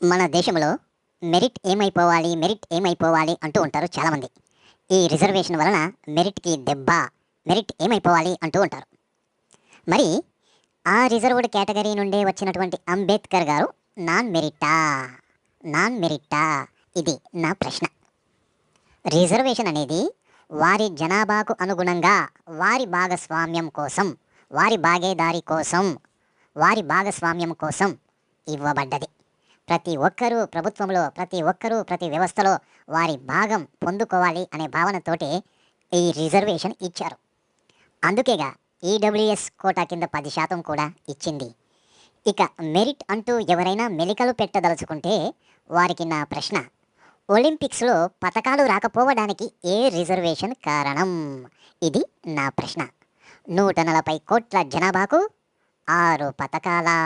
మన దేశంలో మెరిట్ ఏమైపోవాలి అంటూ ఉంటారు చాలామంది. ఈ రిజర్వేషన్ వలన మెరిట్‌కి దెబ్బ, మెరిట్ ఏమైపోవాలి అంటూ ఉంటారు. మరి ఆ రిజర్వ్డ్ కేటగరీ నుండే వచ్చినటువంటి అంబేద్కర్ గారు నాన్ మెరిటా? నాన్ మెరిటా? ఇది నా ప్రశ్న. రిజర్వేషన్ అనేది వారి జనాభాకు అనుగుణంగా వారి భాగస్వామ్యం కోసం, వారి భాగేదారీ కోసం, వారి భాగస్వామ్యం కోసం ఇవ్వబడ్డది. ప్రతి ఒక్కరూ ప్రభుత్వంలో, ప్రతి ఒక్కరూ ప్రతి వ్యవస్థలో వారి భాగం పొందుకోవాలి అనే భావనతోటి ఈ రిజర్వేషన్ ఇచ్చారు. అందుకేగా ఈడబ్ల్యూఎస్ కోటా కింద 10% కూడా ఇచ్చింది. ఇక మెరిట్ అంటూ ఎవరైనా మెలికలు పెట్టదలుచుకుంటే వారికి నా ప్రశ్న, ఒలింపిక్స్‌లో పతకాలు రాకపోవడానికి ఏ రిజర్వేషన్ కారణం? ఇది నా ప్రశ్న. 140 కోట్ల జనాభాకు 6 పతకాలా?